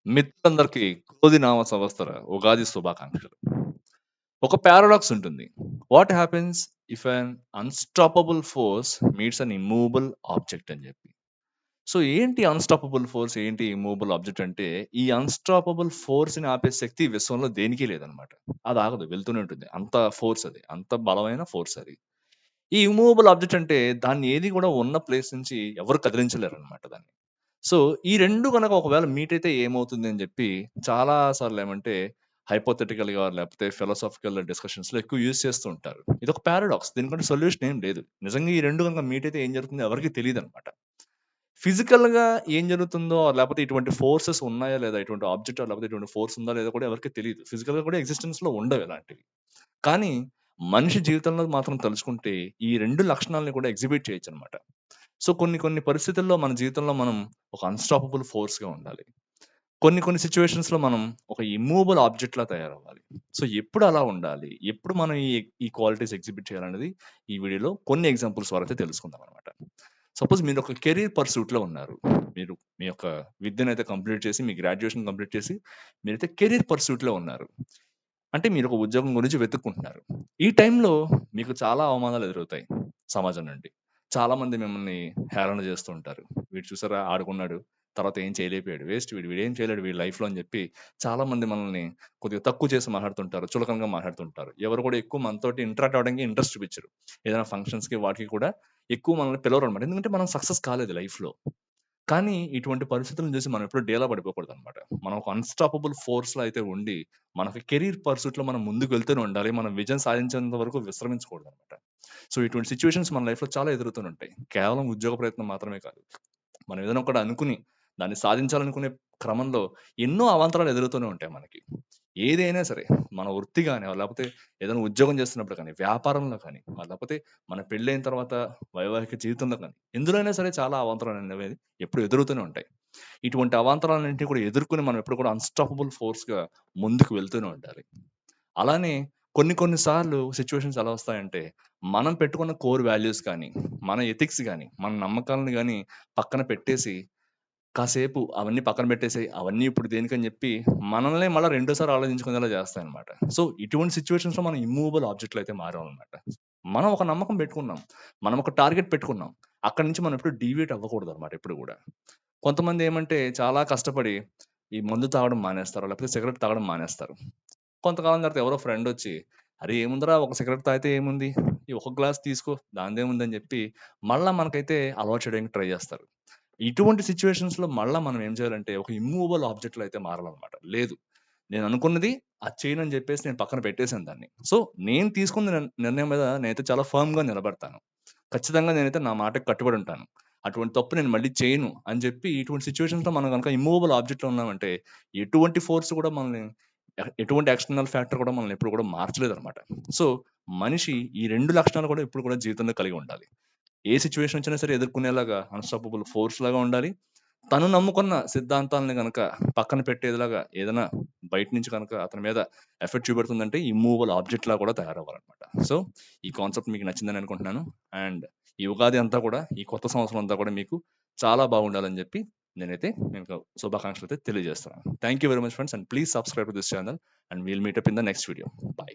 మిత్రులందరికీ క్రోధి నామ సంవత్సర ఉగాది శుభాకాంక్షలు. ఒక పారాడాక్స్ ఉంటుంది. What happens if an unstoppable force meets an immovable object అని చెప్పి. సో ఏంటి అన్‌స్టాపబుల్ ఫోర్స్? ఏంటి ఇమ్మూవబుల్ ఆబ్జెక్ట్ అంటే, ఈ అన్‌స్టాపబుల్ ఫోర్స్‌ని ఆపే శక్తి ఈ విశ్వంలో దేనికి లేదనమాట. అది ఆగదు, వెళ్తూనే ఉంటుంది. అంత ఫోర్స్ అది. అంత బలమైన ఫోర్స్ అది. ఈ ఇమ్మూవబుల్ ఆబ్జెక్ట్ అంటే దాన్ని ఏది కూడా ఉన్న ప్లేస్ నుంచి ఎవరు కదిలించలేరనమాట దాన్ని. సో, ఈ 2 గనక ఒకవేళ మీట్ అయితే ఏమవుతుంది అని జెప్పి చాలా సార్లు ఏమంటే హైపోథెటికల్‌గా లేకపోతే ఫిలాసాఫికల్ డిస్కషన్స్‌లో ఎక్కువ యూజ్ చేస్తూ ఉంటారు. ఇదొక పారాడాక్స్. దీనికంటే సొల్యూషన్ ఏం లేదు. నిజంగా ఈ 2 గనుక మీట్ అయితే ఏం జరుగుతుందో ఎవరికీ తెలీదనమాట. ఫిజికల్‌గా ఏం జరుగుతుందో లేకపోతే ఇటువంటి ఫోర్సెస్ ఉన్నాయా లేదా? ఇటువంటి ఆబ్జెక్ట్ లేకపోతే ఇటువంటి ఫోర్స్ ఉందా లేదా కూడా ఎవరికీ తెలీదు. ఫిజికల్‌గా కూడా ఎగ్జిస్టెన్స్‌లో ఉండవు ఇలాంటివి. కానీ మనిషి జీవితంలో మాత్రం తలుచుకుంటే ఈ 2 లక్షణాలను కూడా ఎగ్జిబిట్ చేయొచ్చనమాట. సో, కొన్ని కొన్ని పరిస్థితుల్లో మన జీవితంలో మనం ఒక అన్‌స్టాపబుల్ ఫోర్స్‌గా ఉండాలి. కొన్ని కొన్ని సిట్యుయేషన్స్‌లో మనం ఒక ఇమ్మూవబుల్ ఆబ్జెక్ట్‌లా తయారవ్వాలి. సో, ఎప్పుడు అలా ఉండాలి? ఎప్పుడు మనం ఈ క్వాలిటీస్ ఎగ్జిబిట్ చేయాలనేది ఈ వీడియోలో కొన్ని ఎగ్జాంపుల్స్ ద్వారా అయితే తెలుసుకుందామనమాట. సపోజ్ మీరొక కెరియర్ పర్సూట్‌లో ఉన్నారు. మీరు మీ యొక్క విద్యనైతే కంప్లీట్ చేసి, మీ గ్రాడ్యుయేషన్ కంప్లీట్ చేసి, మీరైతే కెరియర్ పర్సూట్‌లో ఉన్నారు. అంటే మీరొక ఉద్యోగం గురించి వెతుక్కుంటున్నారు. ఈ టైంలో మీకు చాలా అవమానాలు ఎదురవుతాయి సమాజం నుండి. చాలామంది మిమ్మల్ని హేళన చేస్తూ ఉంటారు. "వీడు చూసారా ఆడుకున్నాడు. తర్వాత ఏం చేయలేకపోయాడు. వేస్ట్ వీడు. వీడేం చేయలేడు వీడి లైఫ్‌లో" అని చెప్పి చాలామంది మనల్ని కొద్దిగా తక్కువ చేసి మాట్లాడుతుంటారు. చులకనగా మాట్లాడుతుంటారు. ఎవరు కూడా ఎక్కువ మనతోటి ఇంటరాక్ట్ అవ్వడానికి ఇంట్రెస్ట్ చూపించరు. ఏదైనా ఫంక్షన్స్‌కి వాటికి కూడా ఎక్కువ మనల్ని పిలవరనమాట. ఎందుకంటే మనం సక్సెస్ కాలేదు లైఫ్‌లో. కానీ ఇటువంటి పరిస్థితులను చూసి మనం ఎప్పుడు డీలా పడిపోకూడదనమాట. మనం ఒక అన్‌స్టాపబుల్ ఫోర్స్‌లో అయితే ఉండి, మనకి కెరీర్ పర్సూట్‌లో మనం ముందుకు వెళ్తూనే ఉండాలి. మనం విజయం సాధించేంత వరకు విశ్రమించకూడదనమాట. సో, ఇటువంటి సిట్యుయేషన్స్ మన లైఫ్‌లో చాలా ఎదురవుతూనే ఉంటాయి. కేవలం ఉద్యోగ ప్రయత్నం మాత్రమే కాదు. మనం ఏదైనా ఒకటి అనుకుని, దాన్ని సాధించాలనుకునే క్రమంలో ఎన్నో అవాంతరాలు ఎదురవుతూనే ఉంటాయి మనకి. ఏదైనా సరే, మన వృత్తి గాని, లేపోతే ఏదైనా ఉద్యోగం చేస్తున్నప్పుడు కానీ, వ్యాపారంలో కానీ, లేపోతే మన పెళ్ళైన తర్వాత వైవాహిక జీవితంలో కానీ, ఎందులో అయినా సరే చాలా అవాంతరాలనేవి ఎప్పుడు ఎదురవుతూనే ఉంటాయి. ఇటువంటి అవాంతరాలన్నింటిని కూడా ఎదుర్కొని మనం ఎప్పుడు కూడా అన్‌స్టాపబుల్ ఫోర్స్‌గా ముందుకు వెళ్తూనే ఉండాలి. అలానే కొన్ని కొన్ని సార్లు సిట్యుయేషన్స్ ఎలా వస్తాయంటే, మనం పెట్టుకున్న కోర్ వాల్యూస్ కానీ, మన ఎథిక్స్ గాని, మన నమ్మకాలను గాని పక్కన పెట్టేసి, కాసేపు అవన్నీ పక్కన పెట్టేసేయి. అవన్నీ ఇప్పుడు దేనికని జెప్పి, మనల్నే మళ్ళా రెండోసారి ఆలోచించుకునేలా చేస్తాయన్నమాట. సో, ఇటువంటి సిట్యుయేషన్స్‌లో మనం ఇమ్మూవబుల్ ఆబ్జెక్ట్‌లయితే మారామన్నమాట. మనం ఒక నమ్మకం పెట్టుకున్నాం. మనం ఒక టార్గెట్ పెట్టుకున్నాం. అక్కడి నుంచి మనం ఎప్పుడు డీవియేట్ అవ్వకూడదన్నమాట ఎప్పుడు గూడా. కొంతమందేమంటే చాలా కష్టపడి ఈ మందు తాగడం మానేస్తారు. లేకపోతే సిగరెట్ తాగడం మానేస్తారు. కొంతకాలం తర్వాత ఎవరో ఫ్రెండొచ్చి, "అరే! ఏముందిరా ఒక సిగరెట్ తాగితే ఏముంది? ఈ ఒక గ్లాస్ తీసుకో దానిదేముందని" జెప్పి మళ్ళా మనకైతే అలవాటు చేయడానికి ట్రై జేస్తారు. ఇటువంటి సిట్యుయేషన్స్‌లో మళ్ళా మనం ఏం చేయాలంటే ఒక ఇమ్మూవబుల్ ఆబ్జెక్ట్‌లో అయితే మారాలన్నమాట. లేదు, నేననుకున్నది అది చేయనని జెప్పేసి నేను పక్కన పెట్టేసాను దాన్ని. సో, నేను తీసుకున్న నిర్ణయం మీద నేనైతే చాలా ఫర్మ్‌గా నిలబడతాను. ఖచ్చితంగా నేనైతే నా మాటకి కట్టుబడి ఉంటాను. అటువంటి తప్పు నేను మళ్ళీ చేయను అని జెప్పి ఇటువంటి సిట్యుయేషన్స్‌లో మనం గనక ఇమ్మూవబుల్ ఆబ్జెక్ట్‌లో ఉన్నామంటే ఎటువంటి ఫోర్స్ కూడా మనల్ని ఎటువంటి ఎక్స్‌టర్నల్ ఫ్యాక్టర్ కూడా మనల్ని ఎప్పుడు కూడా మార్చలేదన్నమాట. సో, మనిషి ఈ 2 లక్షణాలు కూడా ఎప్పుడు కూడా జీవితంలో కలిగి ఉండాలి. ఏ సిట్యుయేషన్ వచ్చినా సరే ఎదుర్కొనేలాగా అన్‌స్టాపబుల్ ఫోర్స్ లాగా ఉండాలి. తను నమ్ముకున్న సిద్ధాంతాలను గనక పక్కన పెట్టేదిలాగా ఏదైనా బయట నుంచి గనక అతని మీద ఎఫెక్ట్ చూపెడుతుందంటే ఇమ్మూవబుల్ ఆబ్జెక్ట్‌లా కూడా తయారవ్వాలన్నమాట. సో, ఈ కాన్సెప్ట్ మీకు నచ్చిందని అనుకుంటున్నాను. అండ్ ఈ ఉగాది అంతా కూడా, ఈ కొత్త సంవత్సరం అంతా కూడా మీకు చాలా బాగుండాలని జెప్పి నేనైతే మీకు శుభాకాంక్షలైతే తెలియజేస్తున్నాను. Thank you very much friends and please subscribe to this channel and wheel meet up in the next video. By.